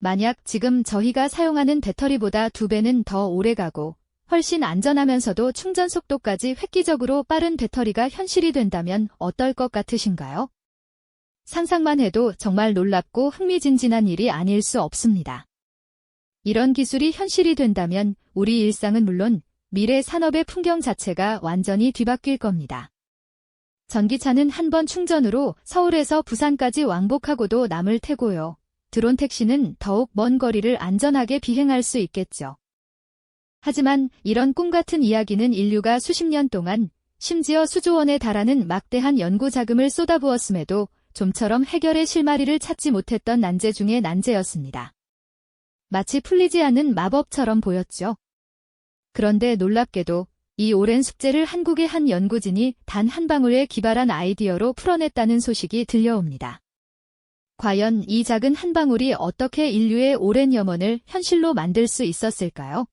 만약 지금 저희가 사용하는 배터리보다 2배는 더 오래가고 훨씬 안전하면서도 충전 속도까지 획기적으로 빠른 배터리가 현실이 된다면 어떨 것 같으신가요? 상상만 해도 정말 놀랍고 흥미진진한 일이 아닐 수 없습니다. 이런 기술이 현실이 된다면 우리 일상은 물론 미래 산업의 풍경 자체가 완전히 뒤바뀔 겁니다. 전기차는 한 번 충전으로 서울에서 부산까지 왕복하고도 남을 테고요. 드론 택시는 더욱 먼 거리를 안전하게 비행할 수 있겠죠. 하지만 이런 꿈같은 이야기는 인류가 수십 년 동안 심지어 수조 원에 달하는 막대한 연구 자금을 쏟아부었음에도 좀처럼 해결의 실마리를 찾지 못했던 난제 중의 난제였습니다. 마치 풀리지 않는 마법처럼 보였죠. 그런데 놀랍게도 이 오랜 숙제를 한국의 한 연구진이 단 한 방울의 기발한 아이디어로 풀어냈다는 소식이 들려옵니다. 과연 이 작은 한 방울이 어떻게 인류의 오랜 염원을 현실로 만들 수 있었을까요?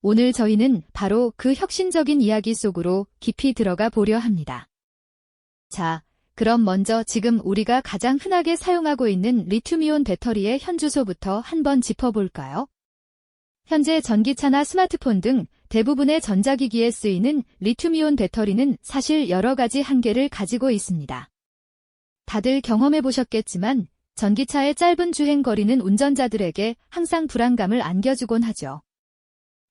오늘 저희는 바로 그 혁신적인 이야기 속으로 깊이 들어가 보려 합니다. 자, 그럼 먼저 지금 우리가 가장 흔하게 사용하고 있는 리튬이온 배터리의 현주소부터 한번 짚어볼까요? 현재 전기차나 스마트폰 등 대부분의 전자기기에 쓰이는 리튬이온 배터리는 사실 여러 가지 한계를 가지고 있습니다. 다들 경험해보셨겠지만 전기차의 짧은 주행 거리는 운전자들에게 항상 불안감을 안겨주곤 하죠.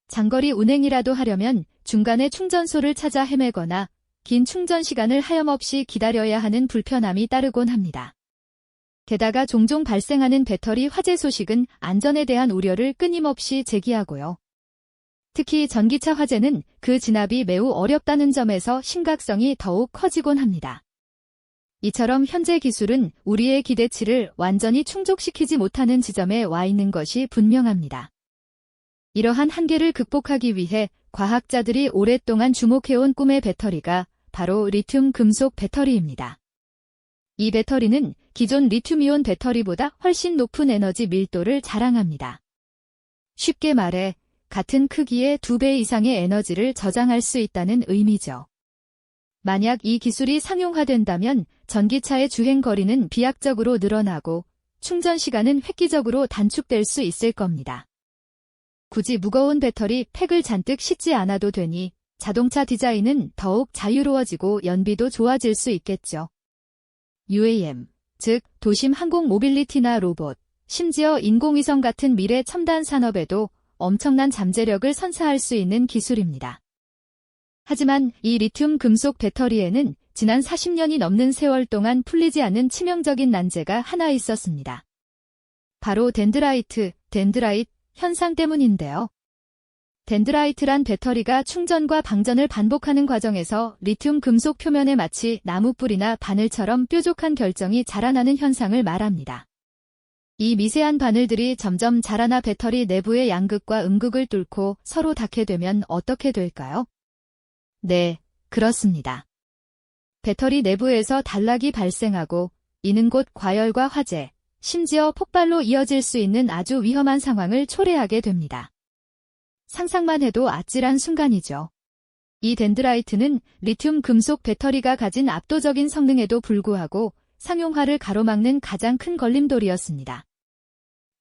장거리 운행이라도 하려면 중간에 충전소를 찾아 헤매거나 긴 충전 시간을 하염없이 기다려야 하는 불편함이 따르곤 합니다. 게다가 종종 발생하는 배터리 화재 소식은 안전에 대한 우려를 끊임없이 제기하고요. 특히 전기차 화재는 그 진압이 매우 어렵다는 점에서 심각성이 더욱 커지곤 합니다. 이처럼 현재 기술은 우리의 기대치를 완전히 충족시키지 못하는 지점에 와 있는 것이 분명합니다. 이러한 한계를 극복하기 위해 과학자들이 오랫동안 주목해온 꿈의 배터리가 바로 리튬 금속 배터리입니다. 이 배터리는 기존 리튬이온 배터리보다 훨씬 높은 에너지 밀도를 자랑합니다. 쉽게 말해 같은 크기의 2배 이상의 에너지를 저장할 수 있다는 의미죠. 만약 이 기술이 상용화된다면 전기차의 주행 거리는 비약적으로 늘어나고 충전 시간은 획기적으로 단축될 수 있을 겁니다. 굳이 무거운 배터리 팩을 잔뜩 싣지 않아도 되니 자동차 디자인은 더욱 자유로워지고 연비도 좋아질 수 있겠죠. UAM, 즉 도심 항공 모빌리티나 로봇, 심지어 인공위성 같은 미래 첨단 산업에도 엄청난 잠재력을 선사할 수 있는 기술입니다. 하지만 이 리튬 금속 배터리에는 지난 40년이 넘는 세월 동안 풀리지 않은 치명적인 난제가 하나 있었습니다. 바로 덴드라이트 현상 때문인데요. 덴드라이트란 배터리가 충전과 방전을 반복하는 과정에서 리튬 금속 표면에 마치 나무뿌리나 바늘처럼 뾰족한 결정이 자라나는 현상을 말합니다. 이 미세한 바늘들이 점점 자라나 배터리 내부의 양극과 음극을 뚫고 서로 닿게 되면 어떻게 될까요? 네, 그렇습니다. 배터리 내부에서 단락이 발생하고 이는 곧 과열과 화재, 심지어 폭발로 이어질 수 있는 아주 위험한 상황을 초래하게 됩니다. 상상만 해도 아찔한 순간이죠. 이 덴드라이트는 리튬 금속 배터리가 가진 압도적인 성능에도 불구하고 상용화를 가로막는 가장 큰 걸림돌이었습니다.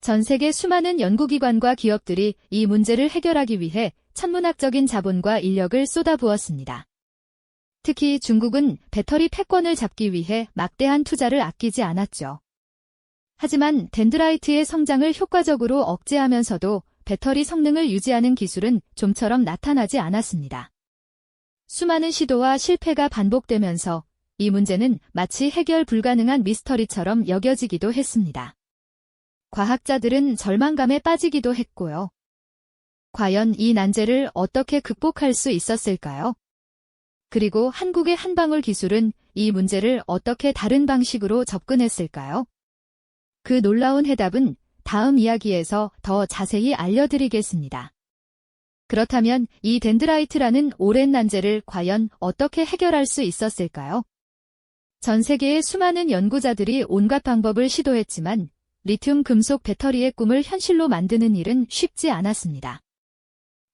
전 세계 수많은 연구기관과 기업들이 이 문제를 해결하기 위해 천문학적인 자본과 인력을 쏟아부었습니다. 특히 중국은 배터리 패권을 잡기 위해 막대한 투자를 아끼지 않았죠. 하지만 덴드라이트의 성장을 효과적으로 억제하면서도 배터리 성능을 유지하는 기술은 좀처럼 나타나지 않았습니다. 수많은 시도와 실패가 반복되면서 이 문제는 마치 해결 불가능한 미스터리처럼 여겨지기도 했습니다. 과학자들은 절망감에 빠지기도 했고요. 과연 이 난제를 어떻게 극복할 수 있었을까요? 그리고 한국의 한방울 기술은 이 문제를 어떻게 다른 방식으로 접근했을까요? 그 놀라운 해답은 다음 이야기에서 더 자세히 알려드리겠습니다. 그렇다면 이 덴드라이트라는 오랜 난제를 과연 어떻게 해결할 수 있었을까요? 전 세계의 수많은 연구자들이 온갖 방법을 시도했지만 리튬 금속 배터리의 꿈을 현실로 만드는 일은 쉽지 않았습니다.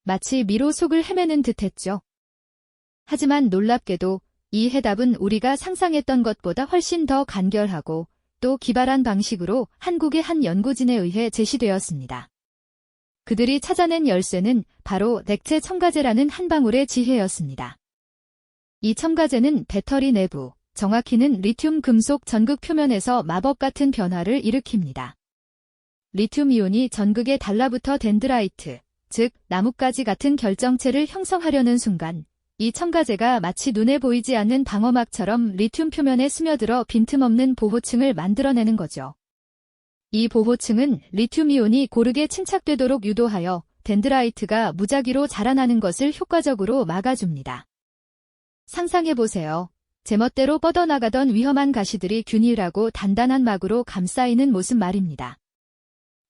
마치 미로 속을 헤매는 듯했죠. 하지만 놀랍게도 이 해답은 우리가 상상했던 것보다 훨씬 더 간결하고 또 기발한 방식으로 한국의 한 연구진에 의해 제시되었습니다. 그들이 찾아낸 열쇠는 바로 액체 첨가제라는 한 방울의 지혜였습니다. 이 첨가제는 배터리 내부, 정확히는 리튬 금속 전극 표면에서 마법 같은 변화를 일으킵니다. 리튬 이온이 전극에 달라붙어 덴드라이트, 즉 나뭇가지 같은 결정체를 형성하려는 순간 이 첨가제가 마치 눈에 보이지 않는 방어막처럼 리튬 표면에 스며들어 빈틈없는 보호층을 만들어내는 거죠. 이 보호층은 리튬 이온이 고르게 침착되도록 유도하여 덴드라이트가 무작위로 자라나는 것을 효과적으로 막아줍니다. 상상해보세요. 제멋대로 뻗어나가던 위험한 가시들이 균일하고 단단한 막으로 감싸이는 모습 말입니다.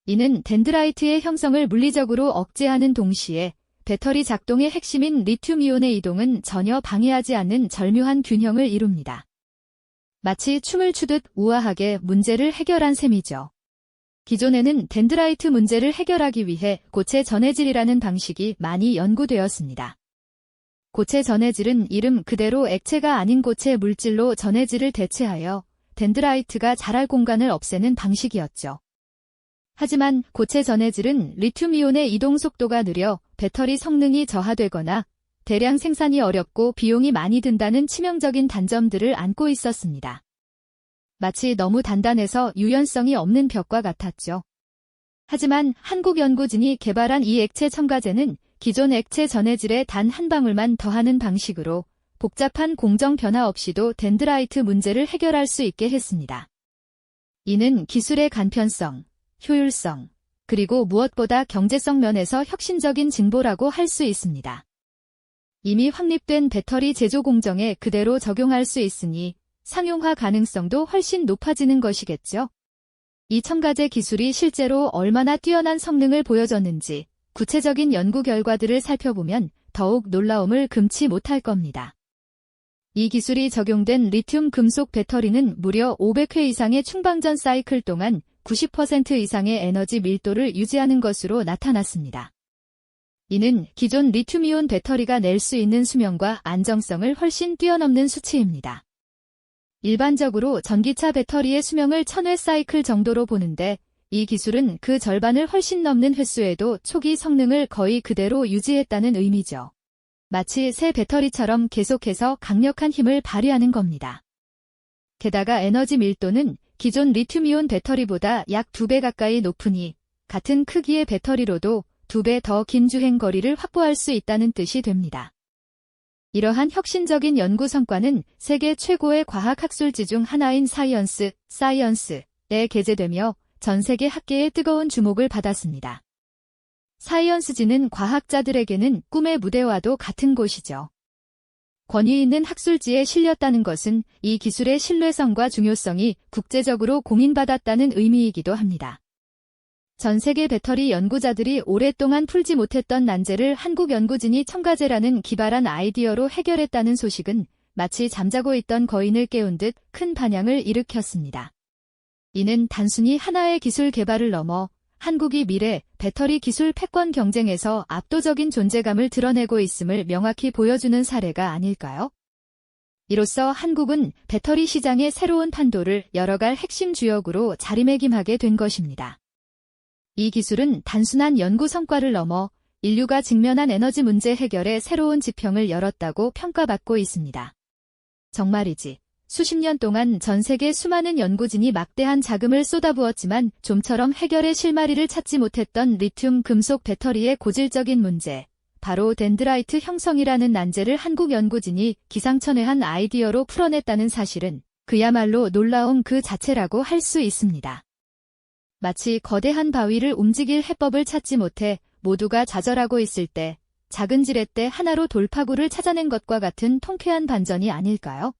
이는 덴드라이트의 형성을 물리적으로 억제하는 동시에 배터리 작동의 핵심인 리튬이온의 이동은 전혀 방해하지 않는 절묘한 균형을 이룹니다. 마치 춤을 추듯 우아하게 문제를 해결한 셈이죠. 기존에는 덴드라이트 문제를 해결하기 위해 고체 전해질이라는 방식이 많이 연구되었습니다. 고체 전해질은 이름 그대로 액체가 아닌 고체 물질로 전해질을 대체하여 덴드라이트가 자랄 공간을 없애는 방식이었죠. 하지만 고체 전해질은 리튬이온의 이동 속도가 느려 배터리 성능이 저하되거나 대량 생산이 어렵고 비용이 많이 든다는 치명적인 단점들을 안고 있었습니다. 마치 너무 단단해서 유연성이 없는 벽과 같았죠. 하지만 한국 연구진이 개발한 이 액체 첨가제는 기존 액체 전해질에 단 한 방울만 더하는 방식으로 복잡한 공정 변화 없이도 덴드라이트 문제를 해결할 수 있게 했습니다. 이는 기술의 간편성, 효율성, 그리고 무엇보다 경제성 면에서 혁신적인 진보라고 할 수 있습니다. 이미 확립된 배터리 제조 공정에 그대로 적용할 수 있으니 상용화 가능성도 훨씬 높아지는 것이겠죠. 이 첨가제 기술이 실제로 얼마나 뛰어난 성능을 보여줬는지 구체적인 연구 결과들을 살펴보면 더욱 놀라움을 금치 못할 겁니다. 이 기술이 적용된 리튬 금속 배터리는 무려 500회 이상의 충방전 사이클 동안 90% 이상의 에너지 밀도를 유지하는 것으로 나타났습니다. 이는 기존 리튬이온 배터리가 낼 수 있는 수명과 안정성을 훨씬 뛰어넘는 수치입니다. 일반적으로 전기차 배터리의 수명을 1000회 사이클 정도로 보는데 이 기술은 그 절반을 훨씬 넘는 횟수에도 초기 성능을 거의 그대로 유지했다는 의미죠. 마치 새 배터리처럼 계속해서 강력한 힘을 발휘하는 겁니다. 게다가 에너지 밀도는 기존 리튬이온 배터리보다 약 2배 가까이 높으니 같은 크기의 배터리로도 2배 더 긴 주행 거리를 확보할 수 있다는 뜻이 됩니다. 이러한 혁신적인 연구 성과는 세계 최고의 과학 학술지 중 하나인 사이언스에 게재되며 전 세계 학계의 뜨거운 주목을 받았습니다. 사이언스지는 과학자들에게는 꿈의 무대와도 같은 곳이죠. 권위 있는 학술지에 실렸다는 것은 이 기술의 신뢰성과 중요성이 국제적으로 공인받았다는 의미이기도 합니다. 전 세계 배터리 연구자들이 오랫동안 풀지 못했던 난제를 한국 연구진이 첨가제라는 기발한 아이디어로 해결했다는 소식은 마치 잠자고 있던 거인을 깨운 듯 큰 반향을 일으켰습니다. 이는 단순히 하나의 기술 개발을 넘어 한국이 미래 배터리 기술 패권 경쟁에서 압도적인 존재감을 드러내고 있음을 명확히 보여주는 사례가 아닐까요? 이로써 한국은 배터리 시장의 새로운 판도를 열어갈 핵심 주역으로 자리매김하게 된 것입니다. 이 기술은 단순한 연구 성과를 넘어 인류가 직면한 에너지 문제 해결의 새로운 지평을 열었다고 평가받고 있습니다. 정말이지. 수십 년 동안 전 세계 수많은 연구진이 막대한 자금을 쏟아부었지만 좀처럼 해결의 실마리를 찾지 못했던 리튬 금속 배터리의 고질적인 문제, 바로 덴드라이트 형성이라는 난제를 한국 연구진이 기상천외한 아이디어로 풀어냈다는 사실은 그야말로 놀라움 그 자체라고 할 수 있습니다. 마치 거대한 바위를 움직일 해법을 찾지 못해 모두가 좌절하고 있을 때 작은 지렛대 하나로 돌파구를 찾아낸 것과 같은 통쾌한 반전이 아닐까요?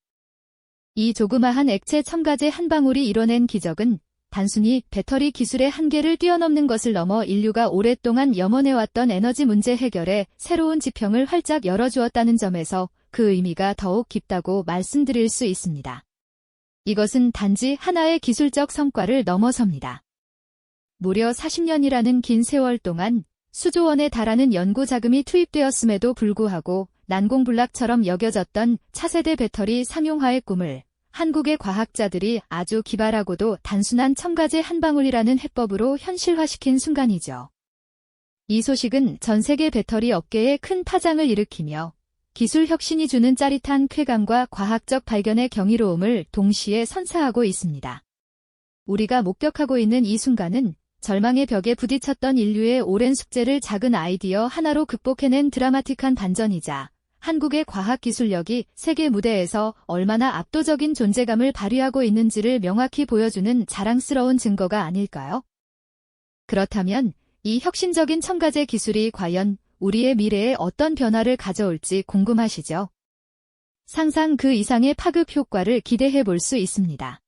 이 조그마한 액체 첨가제 한 방울이 이뤄낸 기적은 단순히 배터리 기술의 한계를 뛰어넘는 것을 넘어 인류가 오랫동안 염원해왔던 에너지 문제 해결에 새로운 지평을 활짝 열어주었다는 점에서 그 의미가 더욱 깊다고 말씀드릴 수 있습니다. 이것은 단지 하나의 기술적 성과를 넘어섭니다. 무려 40년이라는 긴 세월 동안 수조 원에 달하는 연구 자금이 투입되었음에도 불구하고 난공불락처럼 여겨졌던 차세대 배터리 상용화의 꿈을 한국의 과학자들이 아주 기발하고도 단순한 첨가제 한 방울이라는 해법으로 현실화시킨 순간이죠. 이 소식은 전 세계 배터리 업계에 큰 파장을 일으키며 기술 혁신이 주는 짜릿한 쾌감과 과학적 발견의 경이로움을 동시에 선사하고 있습니다. 우리가 목격하고 있는 이 순간은 절망의 벽에 부딪혔던 인류의 오랜 숙제를 작은 아이디어 하나로 극복해낸 드라마틱한 반전이자 한국의 과학기술력이 세계 무대에서 얼마나 압도적인 존재감을 발휘하고 있는지를 명확히 보여주는 자랑스러운 증거가 아닐까요? 그렇다면 이 혁신적인 첨가제 기술이 과연 우리의 미래에 어떤 변화를 가져올지 궁금하시죠? 상상 그 이상의 파급 효과를 기대해 볼 수 있습니다.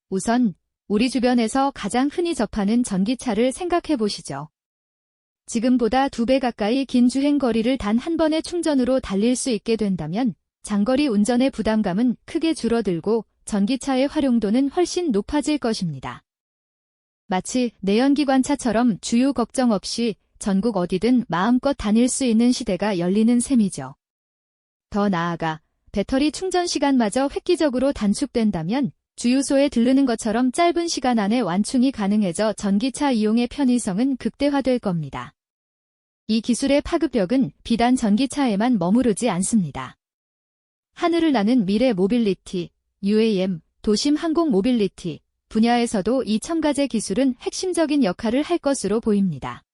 우선 우리 주변에서 가장 흔히 접하는 전기차를 생각해 보시죠. 지금보다 2배 가까이 긴 주행 거리를 단 한 번의 충전으로 달릴 수 있게 된다면 장거리 운전의 부담감은 크게 줄어들고 전기차의 활용도는 훨씬 높아질 것입니다. 마치 내연기관차처럼 주유 걱정 없이 전국 어디든 마음껏 다닐 수 있는 시대가 열리는 셈이죠. 더 나아가 배터리 충전 시간마저 획기적으로 단축된다면 주유소에 들르는 것처럼 짧은 시간 안에 완충이 가능해져 전기차 이용의 편의성은 극대화될 겁니다. 이 기술의 파급력은 비단 전기차에만 머무르지 않습니다. 하늘을 나는 미래 모빌리티, UAM, 도심 항공 모빌리티 분야에서도 이 첨가제 기술은 핵심적인 역할을 할 것으로 보입니다.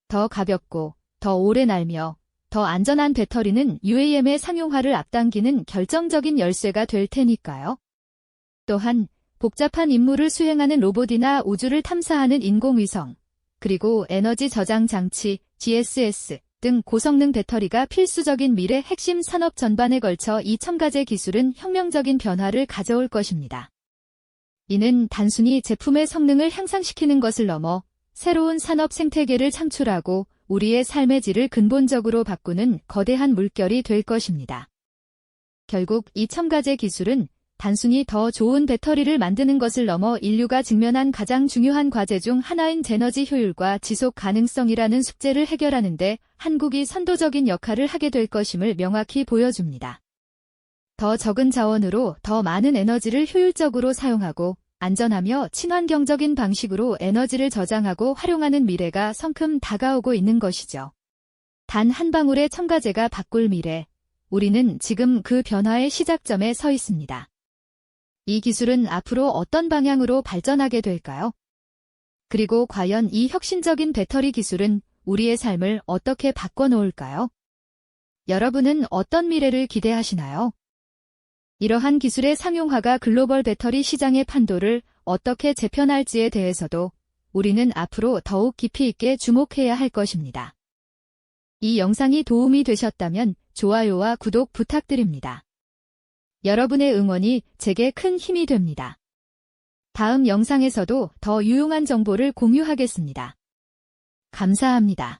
더 가볍고, 더 오래 날며, 더 안전한 배터리는 UAM의 상용화를 앞당기는 결정적인 열쇠가 될 테니까요. 또한 복잡한 임무를 수행하는 로봇이나 우주를 탐사하는 인공위성, 그리고 에너지 저장 장치, GSS 등 고성능 배터리가 필수적인 미래 핵심 산업 전반에 걸쳐 이 첨가제 기술은 혁명적인 변화를 가져올 것입니다. 이는 단순히 제품의 성능을 향상시키는 것을 넘어 새로운 산업 생태계를 창출하고 우리의 삶의 질을 근본적으로 바꾸는 거대한 물결이 될 것입니다. 결국 이 첨가제 기술은 단순히 더 좋은 배터리를 만드는 것을 넘어 인류가 직면한 가장 중요한 과제 중 하나인 에너지 효율과 지속 가능성이라는 숙제를 해결하는 데 한국이 선도적인 역할을 하게 될 것임을 명확히 보여줍니다. 더 적은 자원으로 더 많은 에너지를 효율적으로 사용하고 안전하며 친환경적인 방식으로 에너지를 저장하고 활용하는 미래가 성큼 다가오고 있는 것이죠. 단 한 방울의 첨가제가 바꿀 미래, 우리는 지금 그 변화의 시작점에 서 있습니다. 이 기술은 앞으로 어떤 방향으로 발전하게 될까요? 그리고 과연 이 혁신적인 배터리 기술은 우리의 삶을 어떻게 바꿔놓을까요? 여러분은 어떤 미래를 기대하시나요? 이러한 기술의 상용화가 글로벌 배터리 시장의 판도를 어떻게 재편할지에 대해서도 우리는 앞으로 더욱 깊이 있게 주목해야 할 것입니다. 이 영상이 도움이 되셨다면 좋아요와 구독 부탁드립니다. 여러분의 응원이 제게 큰 힘이 됩니다. 다음 영상에서도 더 유용한 정보를 공유하겠습니다. 감사합니다.